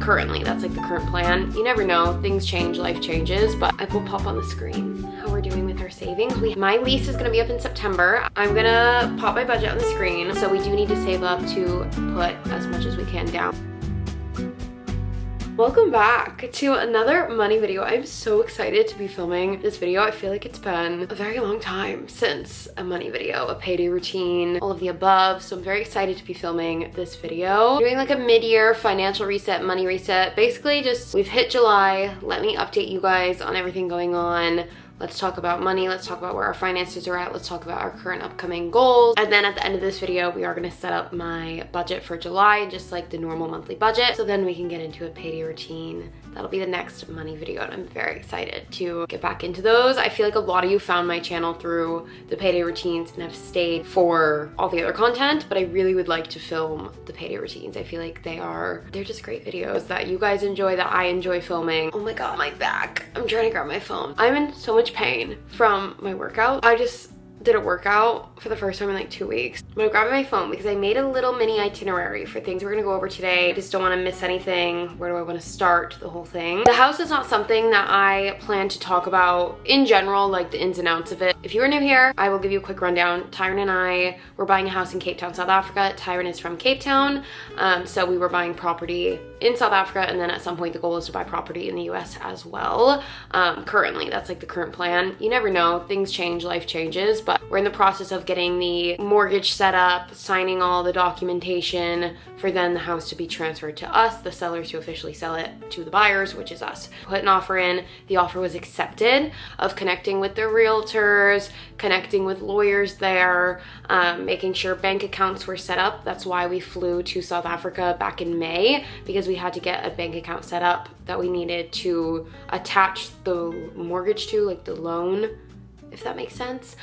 Currently, that's like the current plan. You never know, things change, life changes, but I will pop on the screen how we're doing with our savings. My lease is gonna be up in September. I'm gonna pop my budget on the screen. So we do need to save up to put as much as we can down. Welcome back to another money video. I'm so excited to be filming this video. I feel like it's been a very long time since a money video, a payday routine, all of the above. So I'm very excited to be filming this video. Doing like a mid-year financial reset, money reset. Basically just, we've hit July. Let me update you guys on everything going on. Let's talk about money. Let's talk about where our finances are at. Let's talk about our current upcoming goals. And then at the end of this video, we are gonna set up my budget for July, just like the normal monthly budget. So then we can get into a payday routine. That'll be the next money video, and I'm very excited to get back into those. I feel like a lot of you found my channel through the payday routines and have stayed for all the other content, but I really would like to film the payday routines. I feel like they're just great videos that you guys enjoy, that I enjoy filming. Oh my God, my back. I'm trying to grab my phone. I'm in so much pain from my workout. I just did a workout for the first time in like 2 weeks. I'm gonna grab my phone because I made a little mini itinerary for things we're gonna go over today. I just don't wanna miss anything. Where do I wanna start the whole thing? The house is not something that I plan to talk about in general, like the ins and outs of it. If you are new here, I will give you a quick rundown. Tyron and I were buying a house in Cape Town, South Africa. Tyron is from Cape Town, so we were buying property in South Africa, and then at some point the goal is to buy property in the US as well. Currently, that's like the current plan. You never know, things change, life changes, but we're in the process of getting the mortgage set up, signing all the documentation for then the house to be transferred to us, the sellers to officially sell it to the buyers, which is us. Put an offer in, the offer was accepted, of connecting with the realtors, connecting with lawyers there, making sure bank accounts were set up. That's why we flew to South Africa back in May, because we had to get a bank account set up that we needed to attach the mortgage to, like the loan, if that makes sense.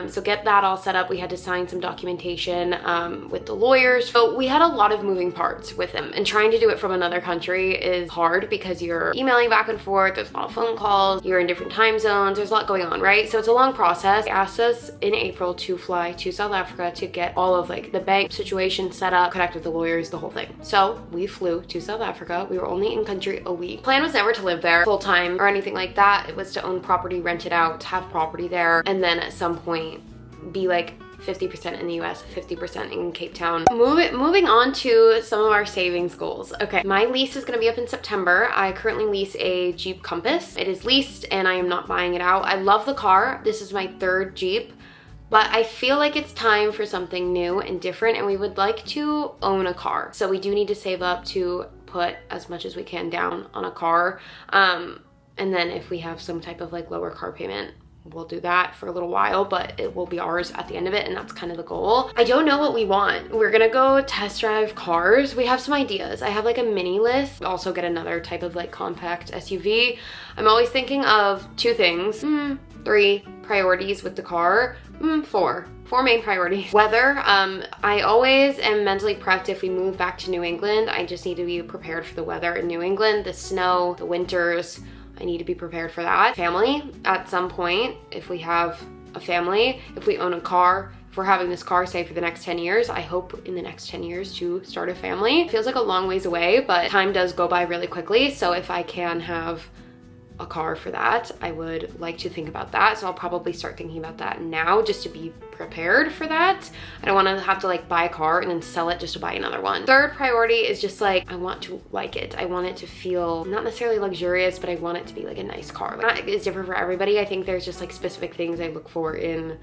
So get that all set up. We had to sign some documentation with the lawyers. So we had a lot of moving parts with them, and trying to do it from another country is hard because you're emailing back and forth, there's a lot of phone calls, you're in different time zones, there's a lot going on, right? So it's a long process. They asked us in April to fly to South Africa to get all of like the bank situation set up, connect with the lawyers, the whole thing. So we flew to South Africa. We were only in country a week. Plan was never to live there full time or anything like that. It was to own property, rent it out, have property there, and then at some point be like 50% in the US, 50% in Cape Town. Moving on to some of our savings goals. Okay, my lease is gonna be up in September. I currently lease a Jeep Compass. It is leased and I am not buying it out. I love the car. This is my third Jeep, but I feel like it's time for something new and different, and we would like to own a car. So we do need to save up to put as much as we can down on a car. And then if we have some type of like lower car payment, we'll do that for a little while, but it will be ours at the end of it, and that's kind of the goal. I don't know what we want. We're gonna go test drive cars. We have some ideas. I have like a mini list. Also get another type of like compact SUV. I'm always thinking of two things. 3 priorities with the car. 4 main priorities. Weather. I always am mentally prepped if we move back to New England. I just need to be prepared for the weather in New England, the snow, the winters. I need to be prepared for that. Family, at some point, if we have a family, if we own a car, if we're having this car, say for the next 10 years, I hope in the next 10 years to start a family. It feels like a long ways away, but time does go by really quickly. So if I can have a car for that, I would like to think about that. So I'll probably start thinking about that now, just to be prepared for that. I don't want to have to like buy a car and then sell it just to buy another one. Third priority is just like, I want to like it. I want it to feel not necessarily luxurious, but I want it to be like a nice car. Like, it's different for everybody. I think there's just like specific things I look for in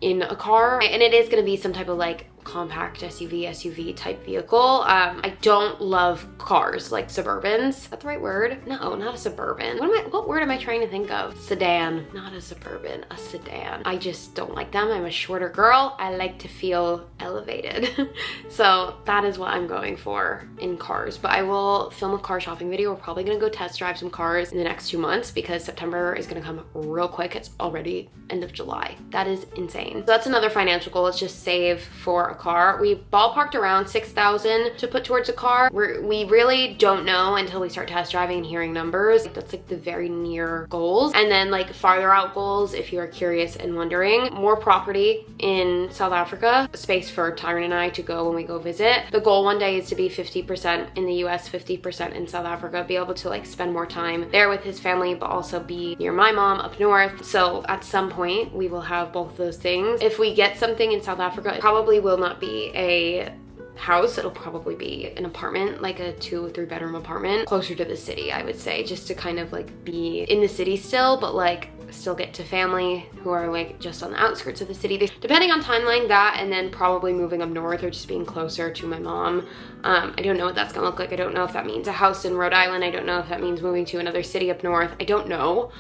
a car, and it is going to be some type of like compact SUV type vehicle. I don't love cars like Suburbans. Is that the right word? No, not a Suburban. What word am I trying to think of? Sedan, not a Suburban, a sedan. I just don't like them. I'm a shorter girl. I like to feel elevated. So that is what I'm going for in cars, but I will film a car shopping video. We're probably gonna go test drive some cars in the next 2 months because September is gonna come real quick. It's already end of July. That is insane. So that's another financial goal. Let's just save for a car. We ballparked around $6,000 to put towards a car. We really don't know until we start test driving and hearing numbers. That's like the very near goals. And then like farther out goals, if you are curious and wondering, more property in South Africa, space for Tyron and I to go when we go visit. The goal one day is to be 50% in the US, 50% in South Africa, be able to like spend more time there with his family, but also be near my mom up north. So at some point we will have both those things. If we get something in South Africa, it probably will not be a house. It'll probably be an apartment, like a 2 or 3 bedroom apartment closer to the city, I would say, just to kind of like be in the city still, but like still get to family who are like just on the outskirts of the city. Depending on timeline, that, and then probably moving up north or just being closer to my mom. I don't know what that's gonna look like. I don't know if that means a house in Rhode Island. I don't know if that means moving to another city up north. I don't know.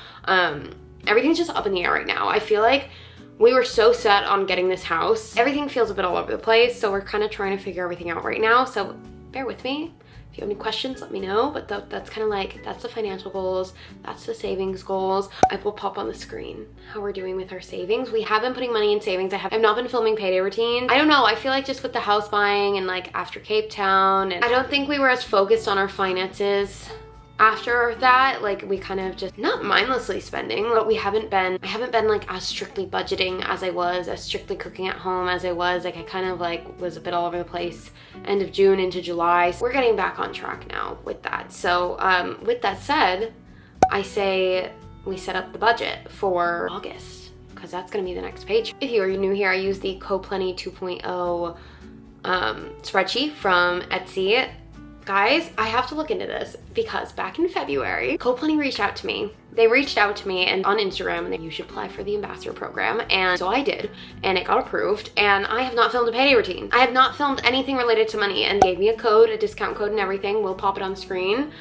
Everything's just up in the air right now. I feel like we were so set on getting this house. Everything feels a bit all over the place, so we're kind of trying to figure everything out right now. So bear with me. If you have any questions, let me know. But that's kind of like, that's the financial goals. That's the savings goals. I will pop on the screen how we're doing with our savings. We have been putting money in savings. I've not been filming payday routines. I don't know. I feel like just with the house buying and like after Cape Town, and I don't think we were as focused on our finances after that. Like we kind of just, not mindlessly spending, but I haven't been like as strictly budgeting as I was, as strictly cooking at home as I was. Like I kind of like was a bit all over the place end of June into July. So we're getting back on track now with that. So with that said, I say we set up the budget for August, because that's gonna be the next page. If you are new here, I use the CoPlenty 2.0 spreadsheet from Etsy. Guys, I have to look into this because back in February, CoPlenty reached out to me. They reached out to me and on Instagram, and you should apply for the ambassador program. And so I did, and it got approved. And I have not filmed a payday routine. I have not filmed anything related to money, and gave me a code, a discount code and everything. We'll pop it on the screen.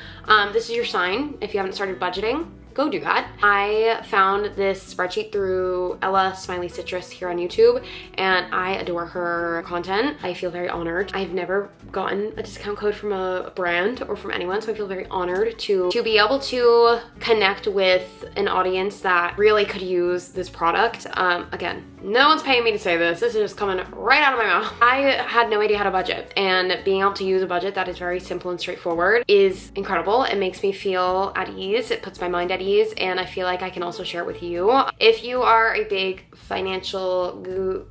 This is your sign if you haven't started budgeting. Go do that. I found this spreadsheet through Ella Smiley Citrus here on YouTube, and I adore her content. I feel very honored. I've never gotten a discount code from a brand or from anyone, so I feel very honored to be able to connect with an audience that really could use this product. Again, no one's paying me to say this. This is just coming right out of my mouth. I had no idea how to budget, and being able to use a budget that is very simple and straightforward is incredible. It makes me feel at ease. It puts my mind at ease, and I feel like I can also share it with you. If you are a big financial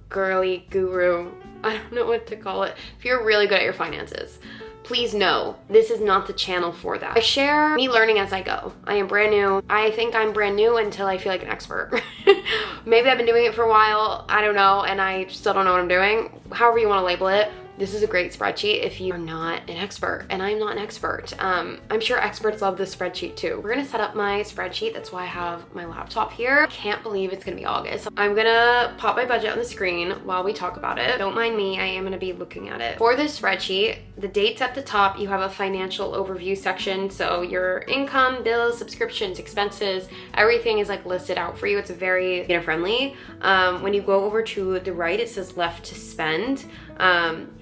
girly guru, I don't know what to call it. If you're really good at your finances, please know this is not the channel for that. I share me learning as I go. I am brand new. I think I'm brand new until I feel like an expert. Maybe I've been doing it for a while, I don't know, and I still don't know what I'm doing. However you want to label it. This is a great spreadsheet if you are not an expert, and I'm not an expert. I'm sure experts love this spreadsheet too. We're gonna set up my spreadsheet. That's why I have my laptop here. I can't believe it's gonna be August. I'm gonna pop my budget on the screen while we talk about it. Don't mind me, I am gonna be looking at it. For this spreadsheet, the dates at the top, you have a financial overview section. So your income, bills, subscriptions, expenses, everything is like listed out for you. It's very beginner friendly. When you go over to the right, it says left to spend.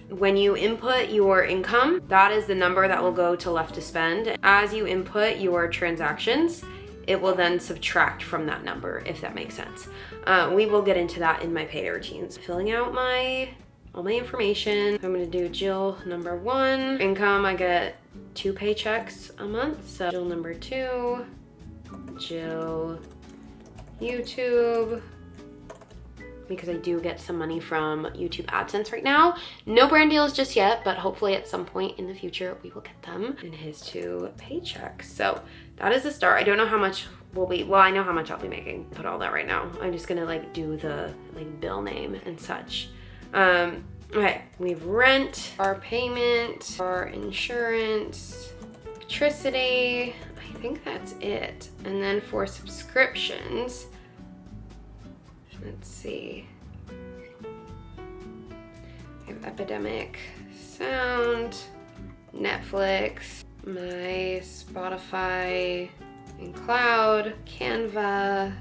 When you input your income, that is the number that will go to left to spend. As you input your transactions, it will then subtract from that number, if that makes sense. We will get into that in my payday routines. Filling out all my information. I'm gonna do Jill number 1. Income, I get 2 paychecks a month. So Jill number 2, Jill YouTube, because I do get some money from YouTube AdSense right now. No brand deals just yet, but hopefully at some point in the future we will get them. And his 2 paychecks. So that is the start. I don't know how much will be, well, I know how much I'll be making. Put all that right now. I'm just gonna like do the like bill name and such. Okay, we have rent, our payment, our insurance, electricity. I think that's it. And then for subscriptions, let's see. I have Epidemic Sound, Netflix, my Spotify and Cloud, Canva,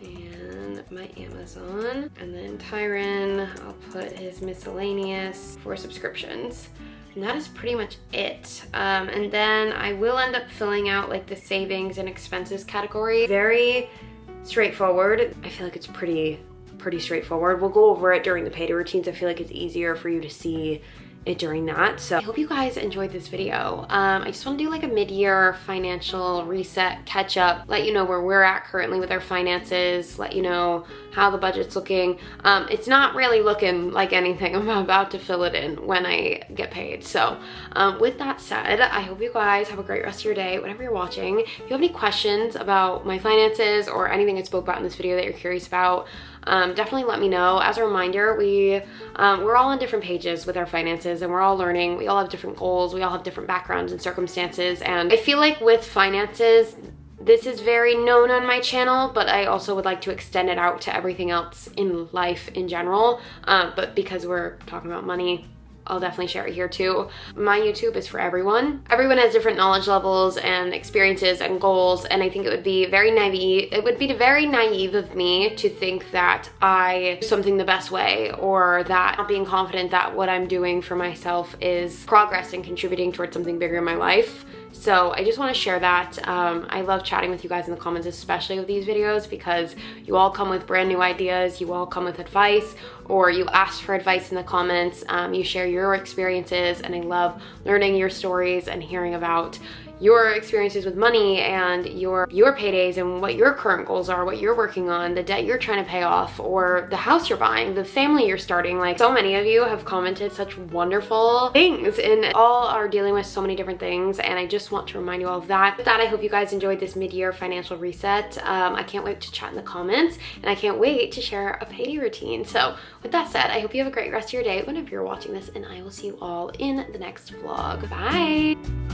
and my Amazon. And then Tyron, I'll put his miscellaneous for subscriptions. And that is pretty much it. And then I will end up filling out like the savings and expenses category. Very straightforward. I feel like it's pretty pretty straightforward. We'll go over it during the payday routines. I feel like it's easier for you to see it during that. So I hope you guys enjoyed this video. I just want to do like a mid-year financial reset, catch up, let you know where we're at currently with our finances, let you know how the budget's looking. It's not really looking like anything. I'm about to fill it in when I get paid. So with that said, I hope you guys have a great rest of your day whenever you're watching. If you have any questions about my finances or anything I spoke about in this video that you're curious about, definitely let me know. As a reminder, we're all on different pages with our finances, and we're all learning. We all have different goals. We all have different backgrounds and circumstances. And I feel like with finances, this is very known on my channel, but I also would like to extend it out to everything else in life in general. But because we're talking about money, I'll definitely share it here too. My YouTube is for everyone. Everyone has different knowledge levels and experiences and goals, and I think it would be very naive. It would be very naive of me to think that I do something the best way, or that not being confident that what I'm doing for myself is progress and contributing towards something bigger in my life. So I just want to share that. I love chatting with you guys in the comments, especially with these videos, because you all come with brand new ideas, you all come with advice, or you ask for advice in the comments, you share your experiences, and I love learning your stories and hearing about your experiences with money and your paydays and what your current goals are, what you're working on, the debt you're trying to pay off, or the house you're buying, the family you're starting. Like, so many of you have commented such wonderful things, and all are dealing with so many different things, and I just want to remind you all of that. With that, I hope you guys enjoyed this mid-year financial reset. I can't wait to chat in the comments, and I can't wait to share a payday routine. So with that said, I hope you have a great rest of your day whenever you're watching this, and I will see you all in the next vlog. Bye!